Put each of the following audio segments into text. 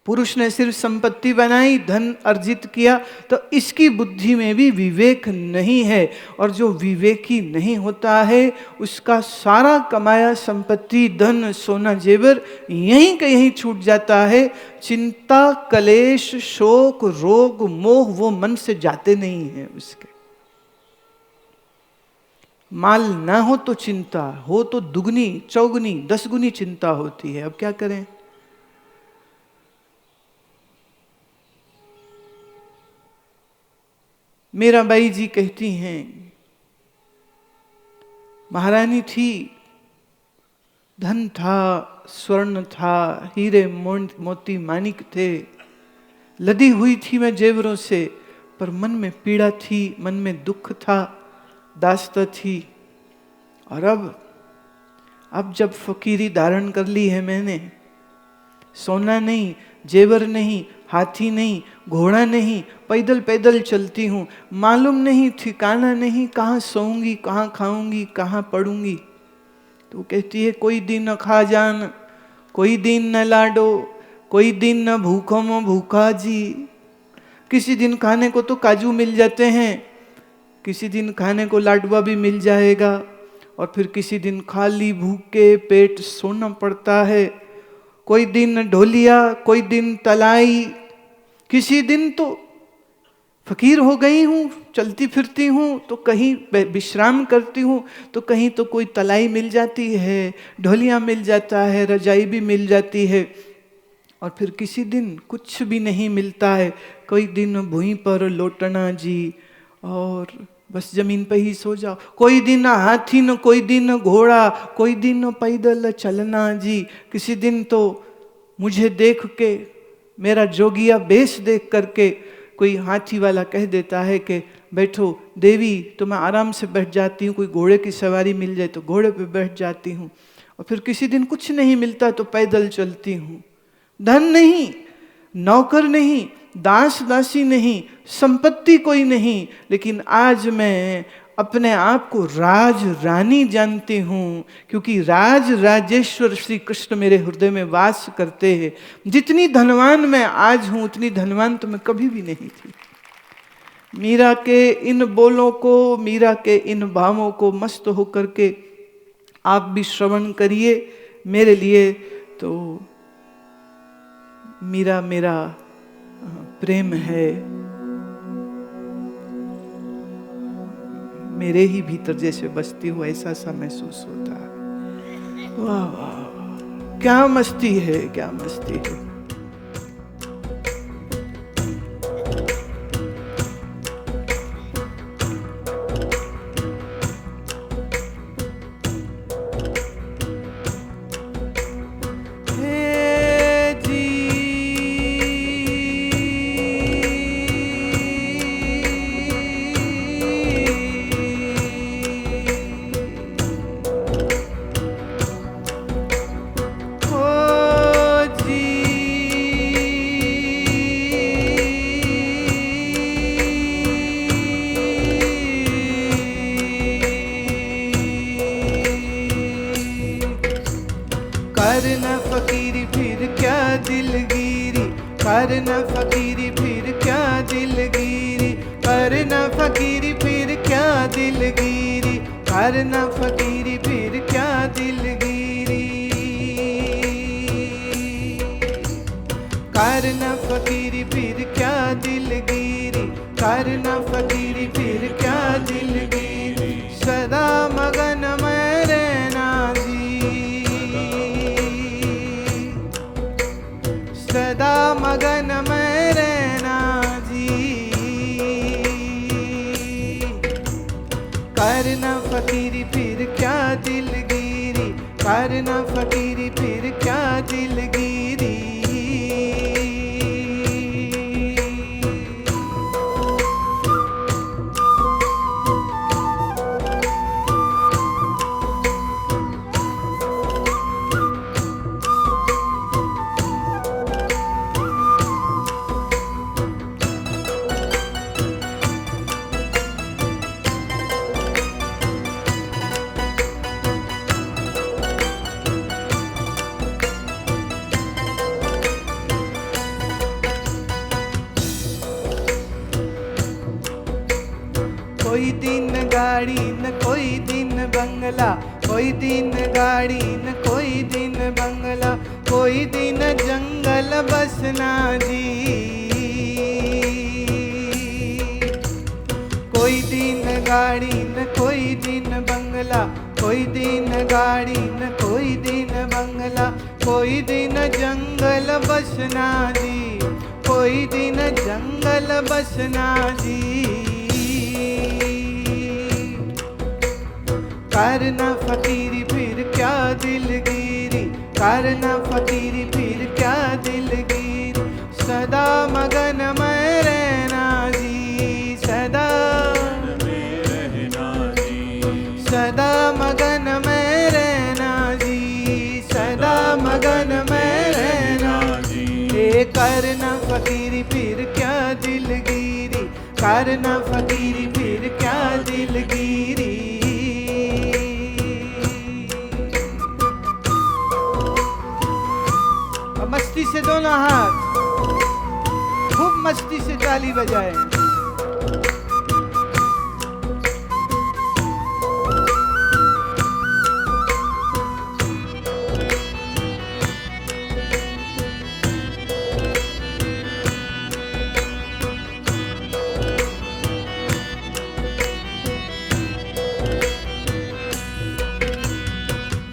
पुरुष ने सिर्फ संपत्ति बनाई, धन अर्जित किया, तो इसकी बुद्धि में भी विवेक नहीं है। और जो विवेकी नहीं होता है उसका सारा कमाया संपत्ति, धन, सोना, जेवर यहीं का यहीं छूट जाता है। चिंता, कलेश, शोक, रोग, मोह वो मन से जाते नहीं हैं उसके। माल ना हो तो चिंता हो तो दुगनी, चौगुनी, 10 गुनी चिंता होती है। अब क्या करें? मीराबाई जी कहती हैं, महारानी थी, धन था, स्वर्ण था, हीरे मोती माणिक थे, लदी हुई थी मैं जेवरों से, पर मन में पीड़ा थी, मन में दुख था, दास्ता थी। और अब जब फकीरी धारण कर ली है मैंने, सोना नहीं, जेवर नहीं, हाथी नहीं, घोड़ा नहीं, पैदल पैदल चलती हूँ, मालूम नहीं, ठिकाना नहीं, कहाँ सोऊंगी, कहाँ खाऊंगी, कहाँ पड़ूंगी। तो कहती है, कोई दिन न खा जान, कोई दिन न लाडो, कोई दिन न भूखो में भूखा जी। किसी दिन खाने को तो काजू मिल जाते हैं, किसी दिन खाने को लाडवा भी मिल जाएगा, और फिर किसी दिन खाली भूखे पेट सोना पड़ता है। कोई दिन ढोलिया, कोई दिन तलाई, किसी दिन तो फकीर हो गई हूँ, चलती फिरती हूँ तो कहीं विश्राम करती हूँ तो कहीं तो कोई तलाई मिल जाती है, ढोलिया मिल जाता है, रजाई भी मिल जाती है। और फिर किसी दिन कुछ भी नहीं मिलता है, कोई दिन भूमि पर लौटना जी, और बस जमीन पे ही सो जाओ। कोई दिन हाथी न, कोई दिन घोड़ा, कोई दिन पैदल चलना जी। किसी दिन तो मुझे देख के, मेरा जोगिया बेस देख करके कोई हाथी वाला कह देता है कि बैठो देवी, तो मैं आराम से बैठ जाती हूँ। कोई घोड़े की सवारी मिल जाए तो घोड़े पे बैठ जाती हूँ। और फिर किसी दिन कुछ नहीं मिलता तो पैदल चलती हूँ। धन नहीं, नौकर नहीं, दास दासी नहीं, संपत्ति कोई नहीं, लेकिन आज मैं अपने आप को राज रानी जानती हूँ, क्योंकि राज राजेश्वर श्री कृष्ण मेरे हृदय में वास करते हैं। जितनी धनवान मैं आज हूँ उतनी धनवान तो मैं कभी भी नहीं थी। मीरा के इन बोलों को, मीरा के इन भावों को मस्त होकर के आप भी श्रवण करिए। मेरे लिए तो मीरा मेरा प्रेम है, मेरे ही भीतर जैसे बसती हो ऐसा सा महसूस होता है। वाह वाह, क्या मस्ती है, क्या मस्ती है। करना फकीरी फिर क्या दिलगिरी, करना फकीरी फिर क्या दिलगिरी, करना फकीरी फिर क्या दिलगिरी, करना फकीरी फिर क्या दिलगिरी, करना फकीरी फिर क्या दिलगिरी, करना फकीरी फिर क्या दिलगिरी। सदा मगन में रहना जी, सदा मगन में रहना जी, करना फकीरी फिर क्या दिलगिरी, करना फकीरी फिर क्या दिलगिरी। कोई दिन गाड़ी न कोई दिन बंगला, कोई दिन गाड़ी न कोई दिन बंगला, कोई दिन जंगल बसना जी। कोई दिन गाड़ी न कोई दिन बंगला, कोई दिन गाड़ी न कोई दिन बंगला, कोई दिन जंगल बसना जी, कोई दिन जंगल बसना जी। करना फकीरी फिर क्या दिलगिरी, करना फकीरी फिर क्या दिलगिरी, सदा मगन में रहना जी, सदा सदा मगन में रहना जी, सदा मगन में रहना जी। ए करना फकीरी फिर क्या दिलगिरी, करना फकीरी फिर क्या दिलगिरी। अब मस्ती से दोनों हाथ, खूब मस्ती से ताली बजाएं।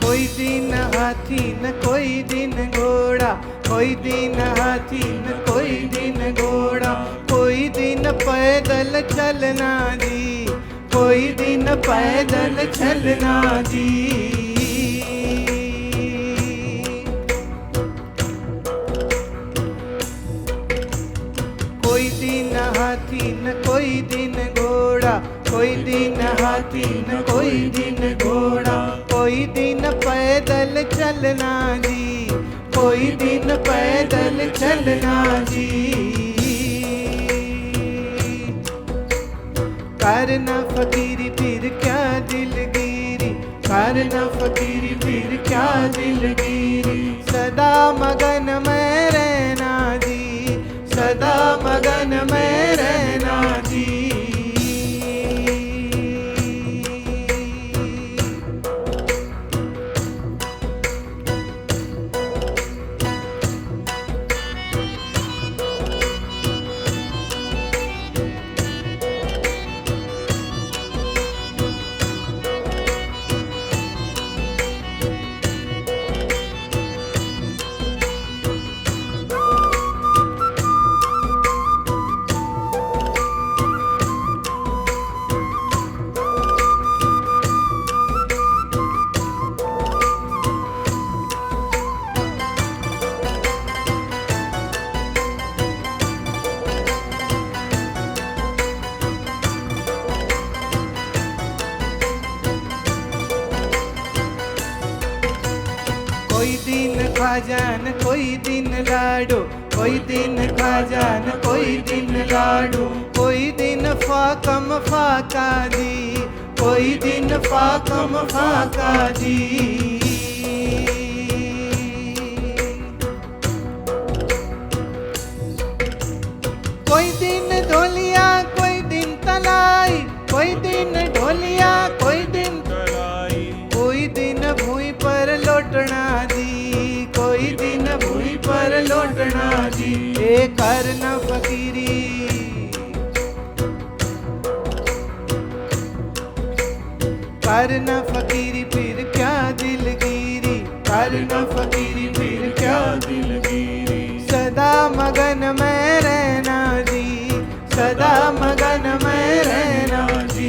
कोई दिन हाथी न कोई दिन घोड़ा, कोई दिन हाथी न कोई दिन घोड़ा, कोई दिन पैदल चलना जी, कोई दिन पैदल चलना जी। कोई दिन हाथी न कोई दिन घोड़ा, कोई दिन हाथी न कोई दिन घोड़ा, कोई दिन पैदल चलना जी, कोई दिन पैदल चलना जी। करना फकीरी फिर क्या दिलगिरी, करना फकीरी फिर क्या दिलगिरी, सदा मगन में रहना जी, सदा मगन में रहना जी। कोई दिन खाजान कोई दिन लाडो, कोई दिन खाजान कोई दिन लाडो, कोई दिन फाकम फाका जी, कोई दिन फाकम फाका जी। कोई दिन ढोलिया कोई दिन तलाई, कोई दिन ढोलिया कोई दिन तलाई, कोई दिन भूमि पर लौटना जी, कोई दिन भूमि पर लौटना जी। ए करना फकीरी, करना फकीरी फिर क्या दिलगिरी, करना फकीरी फिर क्या दिलगिरी, सदा मगन में रहना जी, सदा मगन में रहना जी।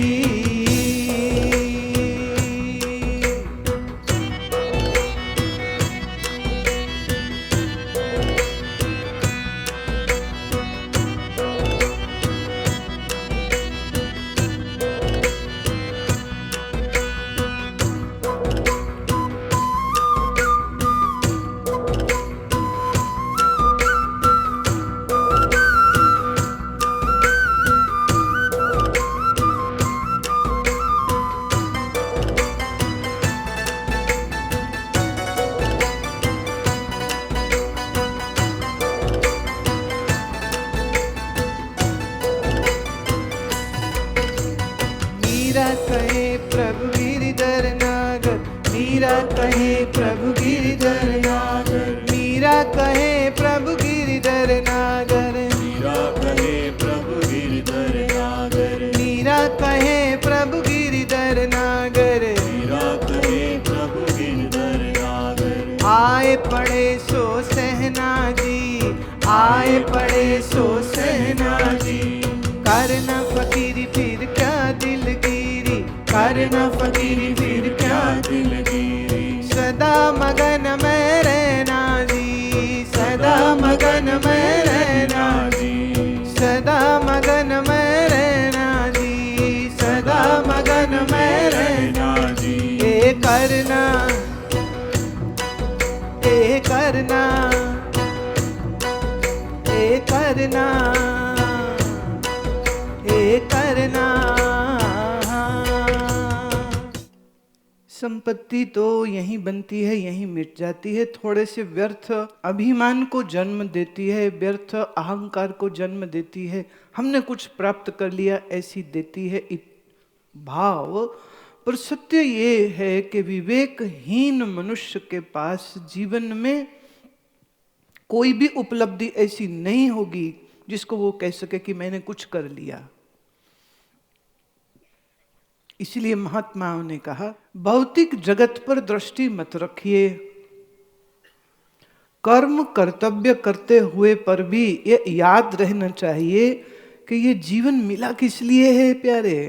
कहे प्रभु गिरधर नागर, मीरा कहे प्रभु गिरधर नागर, मीरा कहे प्रभु गिरधर नागर, मीरा कहे प्रभु गिरधर नागर, मीरा कहे प्रभु गिरधर नागर। आए पड़े सो सहना जी, आए पड़े सो सहना जी, करना फकीरी फिर क्या दिलगिरी, करना फकीरी फिर क्या दिलगिरी, सदा मगन में रहना जी, सदा मगन में रहना जी, सदा मगन में रहना जी, सदा मगन में रहना जी, ए करना, ए करना, ए करना, ए करना। संपत्ति तो यहीं बनती है, यहीं मिट जाती है, थोड़े से व्यर्थ अभिमान को जन्म देती है, व्यर्थ अहंकार को जन्म देती है, हमने कुछ प्राप्त कर लिया ऐसी देती है भाव। पर सत्य ये है कि विवेकहीन मनुष्य के पास जीवन में कोई भी उपलब्धि ऐसी नहीं होगी जिसको वो कह सके कि मैंने कुछ कर लिया। इसलिए महात्माओं ने कहा, भौतिक जगत पर दृष्टि मत रखिए, कर्म कर्तव्य करते हुए पर भी ये याद रहना चाहिए कि ये जीवन मिला किस लिए है प्यारे,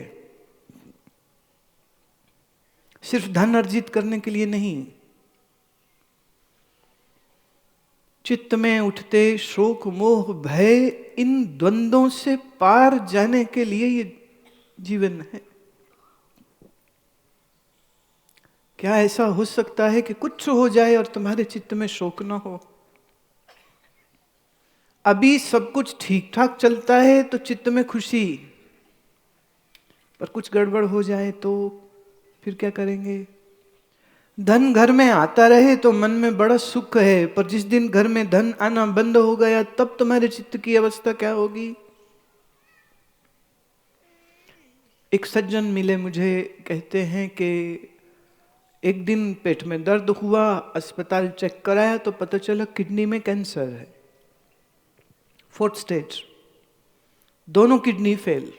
सिर्फ धन अर्जित करने के लिए नहीं। चित्त में उठते शोक मोह भय, इन द्वंद्वों से पार जाने के लिए ये जीवन है। क्या ऐसा हो सकता है कि कुछ हो जाए और तुम्हारे चित्त में शोक ना हो? अभी सब कुछ ठीक ठाक चलता है तो चित्त में खुशी, पर कुछ गड़बड़ हो जाए तो फिर क्या करेंगे? धन घर में आता रहे तो मन में बड़ा सुख है, पर जिस दिन घर में धन आना बंद हो गया तब तुम्हारे चित्त की अवस्था क्या होगी? एक सज्जन मिले मुझे, कहते हैं कि एक दिन पेट में दर्द हुआ, अस्पताल चेक कराया तो पता चला किडनी में कैंसर है, 4th स्टेज, दोनों किडनी फेल।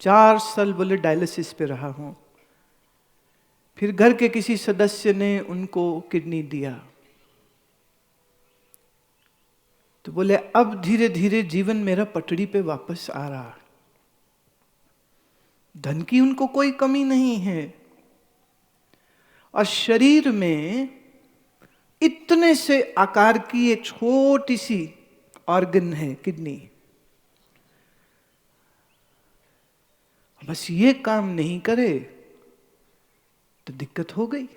4 साल बोले डायलिसिस पे रहा हूं। फिर घर के किसी सदस्य ने उनको किडनी दिया, तो बोले अब धीरे धीरे जीवन मेरा पटड़ी पे वापस आ रहा है। धन की उनको कोई कमी नहीं है, और शरीर में इतने से आकार की एक छोटी सी ऑर्गन है किडनी, बस ये काम नहीं करे तो दिक्कत हो गई।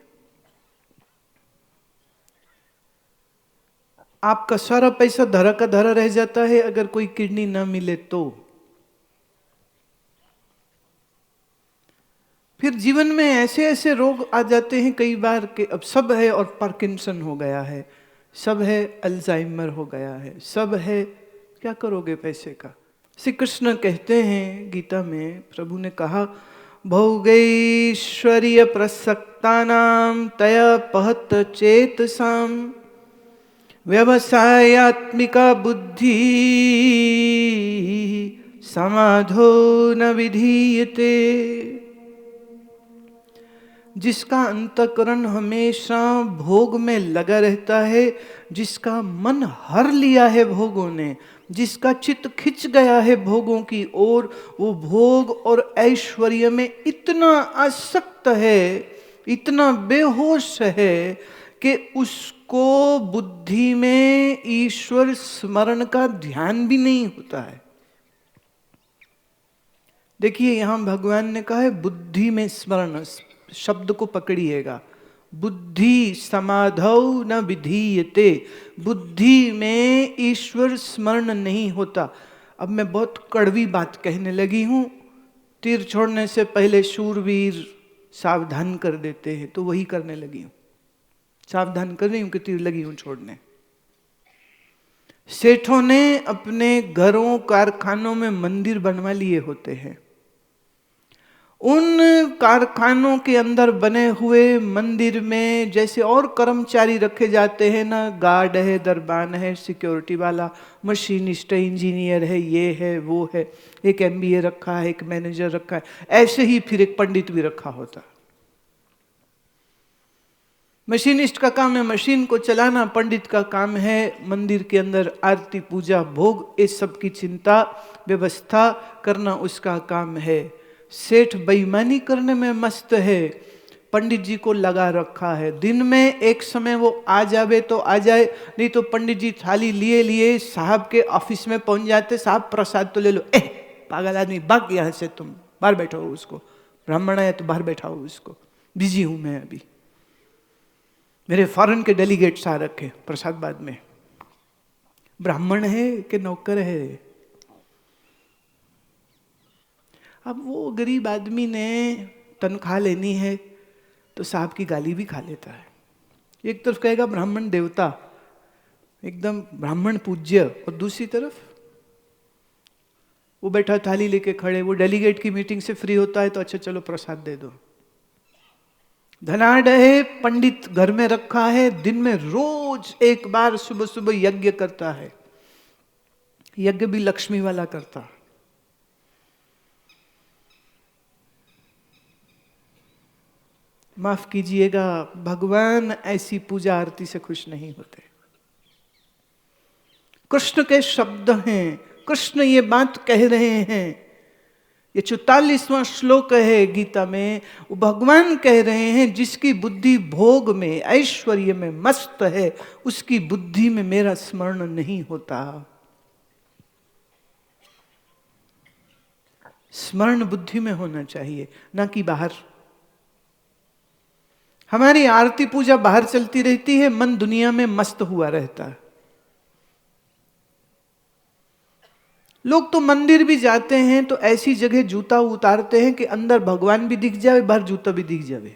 आपका सारा पैसा धरा का धरा रह जाता है अगर कोई किडनी ना मिले तो। फिर जीवन में ऐसे ऐसे रोग आ जाते हैं कई बार कि अब सब है, और पार्किंसन हो गया है, सब है, अल्जाइमर हो गया है, सब है, क्या करोगे पैसे का? श्री कृष्ण कहते हैं गीता में, प्रभु ने कहा, भोगैश्वर्य प्रसक्तानां तया पहत चेतसां व्यवसायात्मिका बुद्धि समाधो न विधीयते। जिसका अंतःकरण हमेशा भोग में लगा रहता है, जिसका मन हर लिया है भोगों ने, जिसका चित्त खिंच गया है भोगों की ओर, वो भोग और ऐश्वर्य में इतना आसक्त है, इतना बेहोश है कि उसको बुद्धि में ईश्वर स्मरण का ध्यान भी नहीं होता है। देखिए यहां भगवान ने कहा है बुद्धि में स्मरण, शब्द को पकड़िएगा, बुद्धि समाधौ न विधीयते, बुद्धि में ईश्वर स्मरण नहीं होता। अब मैं बहुत कड़वी बात कहने लगी हूं, तीर छोड़ने से पहले शूरवीर सावधान कर देते हैं, तो वही करने लगी हूं, सावधान कर रही हूं कि तीर लगी हूं छोड़ने। सेठों ने अपने घरों कारखानों में मंदिर बनवा लिए होते हैं, उन कारखानों के अंदर बने हुए मंदिर में जैसे और कर्मचारी रखे जाते हैं ना, गार्ड है, दरबान है, सिक्योरिटी वाला, मशीनिस्ट है, इंजीनियर है, ये है वो है, एक एमबीए रखा है, एक मैनेजर रखा है, ऐसे ही फिर एक पंडित भी रखा होता। मशीनिस्ट का काम है मशीन को चलाना, पंडित का काम है मंदिर के अंदर आरती पूजा भोग इस सब की चिंता व्यवस्था करना, उसका काम है। सेठ बेईमानी करने में मस्त है, पंडित जी को लगा रखा है। दिन में एक समय वो आ जावे तो आ जाए, नहीं तो पंडित जी थाली लिए लिए साहब के ऑफिस में पहुंच जाते, साहब प्रसाद तो ले लो। पागल आदमी भाग यहाँ से, तुम बाहर बैठो, उसको ब्राह्मण है तो बाहर बैठाओ उसको, बिजी हूं मैं अभी, मेरे फॉरेन के डेलीगेट्स आ रखे, प्रसाद बाद में। ब्राह्मण है कि नौकर है? अब वो गरीब आदमी ने तनख्वाह लेनी है तो साहब की गाली भी खा लेता है। एक तरफ कहेगा ब्राह्मण देवता, एकदम ब्राह्मण पूज्य, और दूसरी तरफ वो बैठा थाली लेके खड़े, वो डेलीगेट की मीटिंग से फ्री होता है तो अच्छा चलो प्रसाद दे दो। धनाढ़ है, पंडित घर में रखा है, दिन में रोज एक बार सुबह सुबह यज्ञ करता है, यज्ञ भी लक्ष्मी वाला करता। माफ कीजिएगा, भगवान ऐसी पूजा आरती से खुश नहीं होते। कृष्ण के शब्द हैं, कृष्ण ये बात कह रहे हैं, ये 44वां श्लोक है गीता में, वो भगवान कह रहे हैं जिसकी बुद्धि भोग में ऐश्वर्य में मस्त है, उसकी बुद्धि में मेरा स्मरण नहीं होता। स्मरण बुद्धि में होना चाहिए, ना कि बाहर। हमारी आरती पूजा बाहर चलती रहती है, मन दुनिया में मस्त हुआ रहता है। लोग तो मंदिर भी जाते हैं तो ऐसी जगह जूता उतारते हैं कि अंदर भगवान भी दिख जाए, बाहर जूता भी दिख जाए।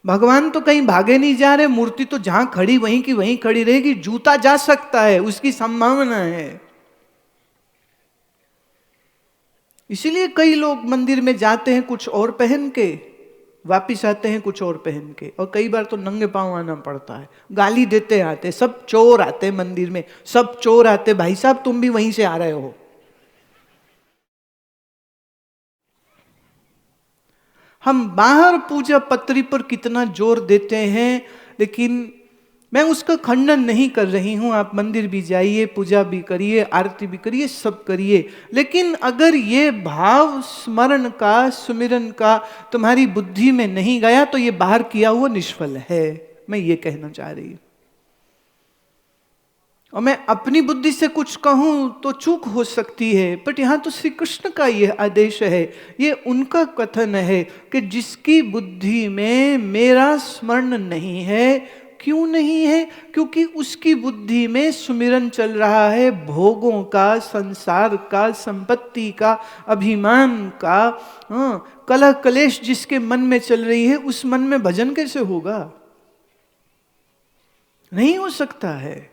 भगवान तो कहीं भागे नहीं जा रहे, मूर्ति तो जहां खड़ी वहीं की वहीं खड़ी रहेगी, जूता जा सकता है, उसकी संभावना है। इसीलिए कई लोग मंदिर में जाते हैं कुछ और पहन के, वापिस आते हैं कुछ और पहन के, और कई बार तो नंगे पांव आना पड़ता है, गाली देते आते, सब चोर आते मंदिर में, सब चोर आते, भाई साहब तुम भी वहीं से आ रहे हो। हम बाहर पूजा पत्री पर कितना जोर देते हैं, लेकिन मैं उसका खंडन नहीं कर रही हूं। आप मंदिर भी जाइए, पूजा भी करिए, आरती भी करिए, सब करिए, लेकिन अगर ये भाव स्मरण का, सुमिरन का तुम्हारी बुद्धि में नहीं गया तो ये बाहर किया हुआ निष्फल है, मैं ये कहना चाह रही हूं। और मैं अपनी बुद्धि से कुछ कहूं तो चूक हो सकती है, बट यहां तो श्री कृष्ण का यह आदेश है, ये उनका कथन है कि जिसकी बुद्धि में मेरा स्मरण नहीं है। क्यों नहीं है? क्योंकि उसकी बुद्धि में सुमिरन चल रहा है भोगों का, संसार का, संपत्ति का, अभिमान का। कलह कलेश जिसके मन में चल रही है, उस मन में भजन कैसे होगा? नहीं हो सकता है।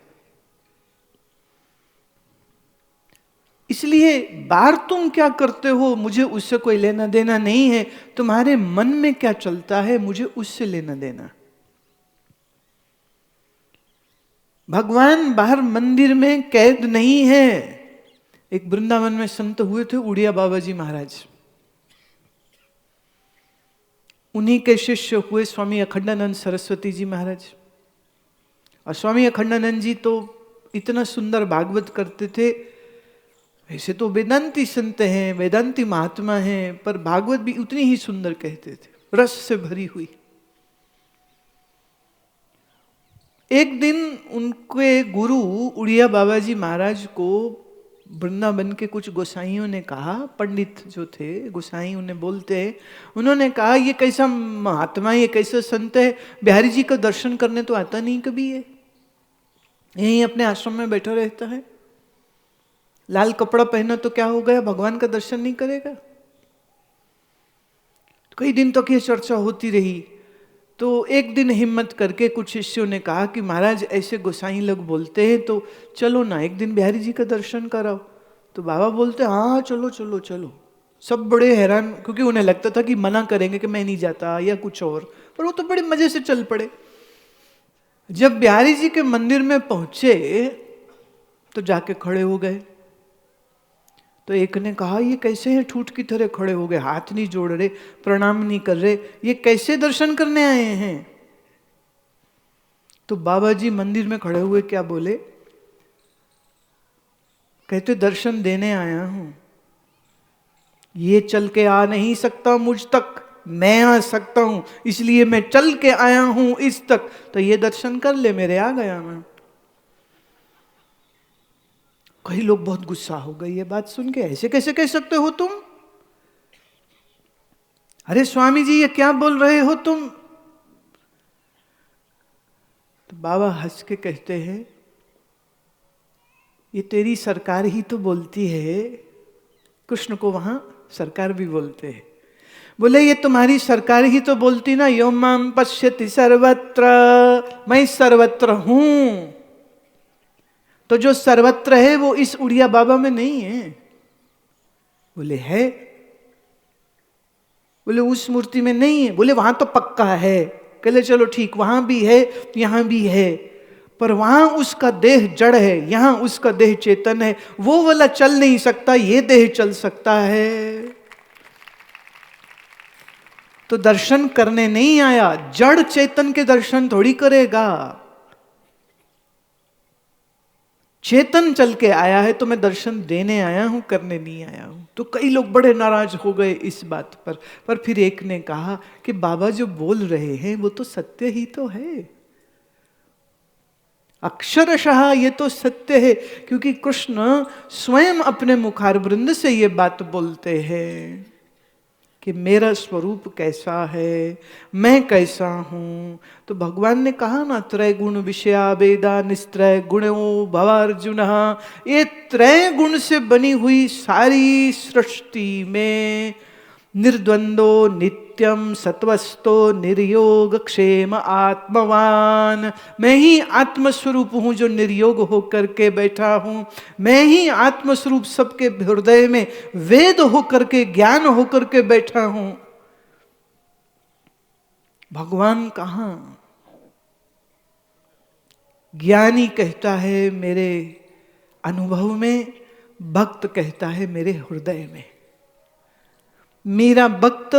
इसलिए बाहर तुम क्या करते हो मुझे उससे कोई लेना देना नहीं है, तुम्हारे मन में क्या चलता है मुझे उससे लेना देना। भगवान बाहर मंदिर में कैद नहीं है। एक वृंदावन में संत हुए थे उड़िया बाबा जी महाराज, उन्हीं के शिष्य हुए स्वामी अखंडानंद सरस्वती जी महाराज। और स्वामी अखंडानंद जी तो इतना सुंदर भागवत करते थे, ऐसे तो वेदांती संत हैं, वेदांती महात्मा हैं, पर भागवत भी उतनी ही सुंदर कहते थे, रस से भरी हुई। एक दिन उनके गुरु उड़िया बाबा जी महाराज को वृंदावन के कुछ गोसाइयों ने कहा, पंडित जो थे गोसाई उन्हें बोलते हैं, उन्होंने कहा ये कैसा महात्मा, ये कैसा संत है, बिहारी जी का दर्शन करने तो आता नहीं कभी है, यहीं अपने आश्रम में बैठा रहता है, लाल कपड़ा पहना तो क्या हो गया, भगवान का दर्शन नहीं करेगा। कई दिन तक ये चर्चा होती रही। तो एक दिन हिम्मत करके कुछ शिष्यों ने कहा कि महाराज ऐसे गोसाई लोग बोलते हैं तो चलो ना एक दिन बिहारी जी का दर्शन कराओ। तो तो बाबा बोलते हाँ चलो चलो चलो। सब बड़े हैरान, क्योंकि उन्हें लगता था कि मना करेंगे कि मैं नहीं जाता या कुछ और, पर वो तो बड़े मजे से चल पड़े। जब बिहारी जी के मंदिर में पहुंचे तो जाके खड़े हो गए। तो एक ने कहा ये कैसे हैं, ठूठ की तरह खड़े हो गए, हाथ नहीं जोड़ रहे, प्रणाम नहीं कर रहे, ये कैसे दर्शन करने आए हैं? तो बाबा जी मंदिर में खड़े हुए क्या बोले? कहते दर्शन देने आया हूं, ये चल के आ नहीं सकता मुझ तक, मैं आ सकता हूं, इसलिए मैं चल के आया हूं इस तक, तो ये दर्शन कर ले मेरे, आ गया मैं। कई लोग बहुत गुस्सा हो गए ये बात सुन के, ऐसे कैसे कह सकते हो तुम? अरे स्वामी जी ये क्या बोल रहे हो तुम? तो बाबा हंस के कहते हैं ये तेरी सरकार ही तो बोलती है। कृष्ण को वहां सरकार भी बोलते हैं। बोले ये तुम्हारी सरकार ही तो बोलती ना, यो माम पश्यति सर्वत्र, मैं सर्वत्र हूं। तो जो सर्वत्र है वो इस उड़िया बाबा में नहीं है। बोले है। बोले उस मूर्ति में नहीं है। बोले वहां तो पक्का है। कहले चलो ठीक, वहां भी है यहां भी है, पर वहां उसका देह जड़ है, यहां उसका देह चेतन है। वो वाला चल नहीं सकता, ये देह चल सकता है। तो दर्शन करने नहीं आया, जड़ चेतन के दर्शन थोड़ी करेगा। चेतन चल के आया है तो मैं दर्शन देने आया हूं, करने नहीं आया हूं। तो कई लोग बड़े नाराज हो गए इस बात पर फिर एक ने कहा कि बाबा जो बोल रहे हैं वो तो सत्य ही तो है, अक्षरशः ये तो सत्य है, क्योंकि कृष्ण स्वयं अपने मुखारवृंद से ये बात बोलते हैं कि मेरा स्वरूप कैसा है, मैं कैसा हूं। तो भगवान ने कहा ना, त्रय गुण विषया वेदा निस्त्रय गुणो भवार्जुन। ये त्रय गुण से बनी हुई सारी सृष्टि में निर्द्वंदो नित्यम सत्वस्तो निर्योग क्षेम आत्मवान, मैं ही आत्मस्वरूप हूं जो निर्योग होकर के बैठा हूं। मैं ही आत्मस्वरूप सबके हृदय में वेद होकर के, ज्ञान होकर के बैठा हूं। भगवान कहां? ज्ञानी कहता है मेरे अनुभव में, भक्त कहता है मेरे हृदय में। मीरा भक्त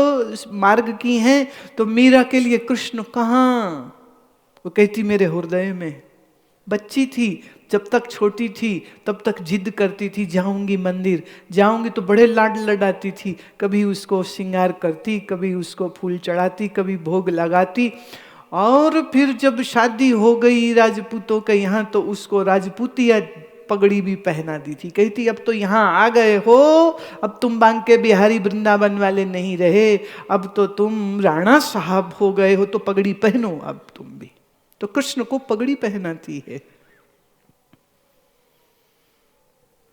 मार्ग की हैं, तो मीरा के लिए कृष्ण कहां? वो कहती मेरे हृदय में। बच्ची थी, जब तक छोटी थी तब तक जिद करती थी जाऊंगी मंदिर, जाऊंगी, तो बड़े लाड लडाती थी। कभी उसको श्रृंगार करती, कभी उसको फूल चढ़ाती, कभी भोग लगाती। और फिर जब शादी हो गई राजपूतों के यहाँ, तो उसको राजपूतिया पगड़ी भी पहना दी थी। कहती अब तो यहाँ आ गए हो, अब तुम बांके बिहारी वृंदावन वाले नहीं रहे, अब तो तुम राणा साहब हो गए हो, तो पगड़ी पहनो अब तुम भी। तो कृष्ण को पगड़ी पहनाती है।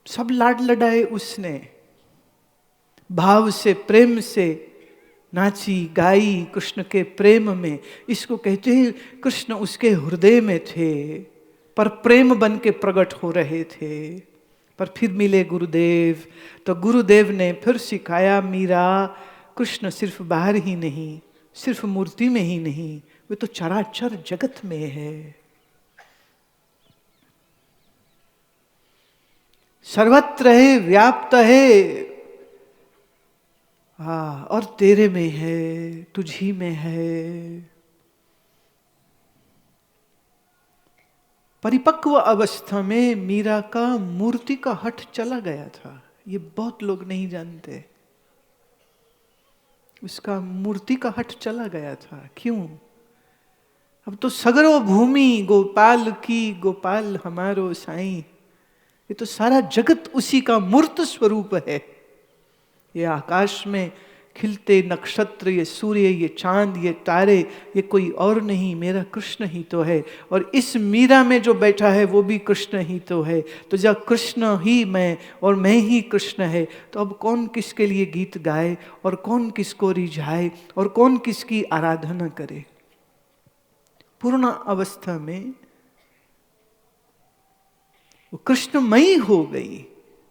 सब लाड लडाए उसने, भाव से प्रेम से नाची गाई कृष्ण के प्रेम में। इसको कहते हैं कृष्ण उसके हृदय में थे, पर प्रेम बन के प्रकट हो रहे थे। पर फिर मिले गुरुदेव, तो गुरुदेव ने फिर सिखाया मीरा, कृष्ण सिर्फ बाहर ही नहीं, सिर्फ मूर्ति में ही नहीं, वे तो चराचर जगत में है, सर्वत्र है, व्याप्त है। हाँ, और तेरे में है, तुझी में है। परिपक्व अवस्था में मीरा का मूर्ति का हठ चला गया था। ये बहुत लोग नहीं जानते। उसका मूर्ति का हठ चला गया था। क्यों? अब तो सगरो भूमि गोपाल की, गोपाल हमारो साईं। ये तो सारा जगत उसी का मूर्त स्वरूप है। ये आकाश में खिलते नक्षत्र, ये सूर्य, ये चांद, ये तारे, ये कोई और नहीं, मेरा कृष्ण ही तो है। और इस मीरा में जो बैठा है वो भी कृष्ण ही तो है। तो जब कृष्ण ही मैं और मैं ही कृष्ण है, तो अब कौन किसके लिए गीत गाए, और कौन किसको रिझाए, और कौन किसकी आराधना करे? पूर्ण अवस्था में वो कृष्णमयी हो गई।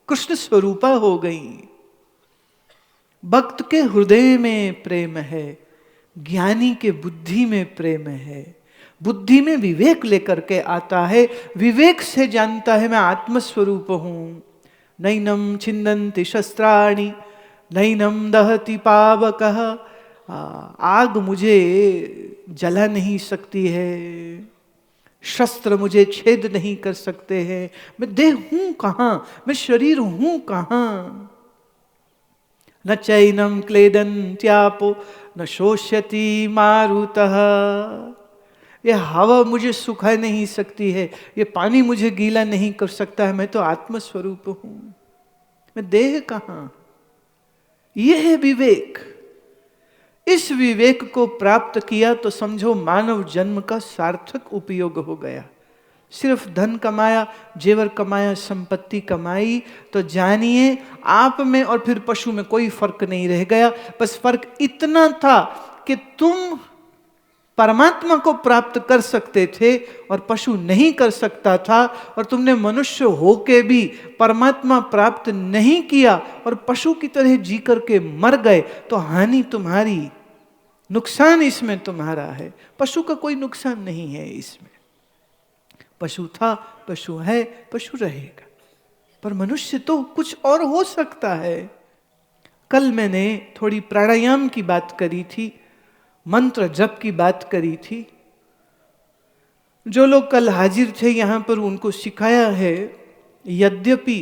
कृष्ण स्वरूपा हो गई। भक्त के हृदय में प्रेम है, ज्ञानी के बुद्धि में प्रेम है। बुद्धि में विवेक लेकर के आता है, विवेक से जानता है मैं आत्मस्वरूप हूं। नैनम छिन्दन्ति शस्त्राणि नैनम दहति पावकः। आग मुझे जला नहीं सकती है, शस्त्र मुझे छेद नहीं कर सकते हैं। मैं देह हूं कहां, मैं शरीर हूं कहां। न चैनम क्लेदन्त्यापो न शोष्यति मारुतः। ये हवा मुझे सुखा नहीं सकती है, ये पानी मुझे गीला नहीं कर सकता है। मैं तो आत्मस्वरूप हूं, मैं देह कहां। यह है विवेक। इस विवेक को प्राप्त किया तो समझो मानव जन्म का सार्थक उपयोग हो गया। सिर्फ धन कमाया, जेवर कमाया, संपत्ति कमाई तो जानिए आप में और फिर पशु में कोई फर्क नहीं रह गया। बस फर्क इतना था कि तुम परमात्मा को प्राप्त कर सकते थे और पशु नहीं कर सकता था, और तुमने मनुष्य होके भी परमात्मा प्राप्त नहीं किया और पशु की तरह जी करके मर गए। तो हानि तुम्हारी, नुकसान इसमें तुम्हारा है, पशु का कोई नुकसान नहीं है इसमें। पशु था, पशु है, पशु रहेगा, पर मनुष्य तो कुछ और हो सकता है। कल मैंने थोड़ी प्राणायाम की बात करी थी, मंत्र जप की बात करी थी। जो लोग कल हाजिर थे यहां पर उनको सिखाया है। यद्यपि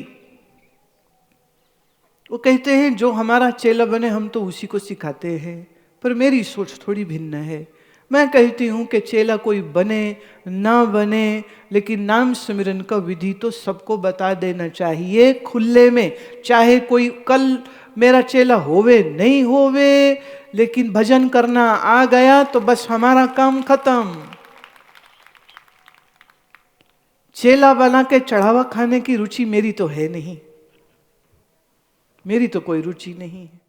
वो कहते हैं जो हमारा चेला बने हम तो उसी को सिखाते हैं, पर मेरी सोच थोड़ी भिन्न है। मैं कहती हूं कि चेला कोई बने ना बने, लेकिन नाम सिमरन का विधि तो सबको बता देना चाहिए खुले में। चाहे कोई कल मेरा चेला होवे नहीं होवे, लेकिन भजन करना आ गया तो बस हमारा काम खत्म। चेला बना के चढ़ावा खाने की रुचि मेरी तो है नहीं, मेरी तो कोई रुचि नहीं है।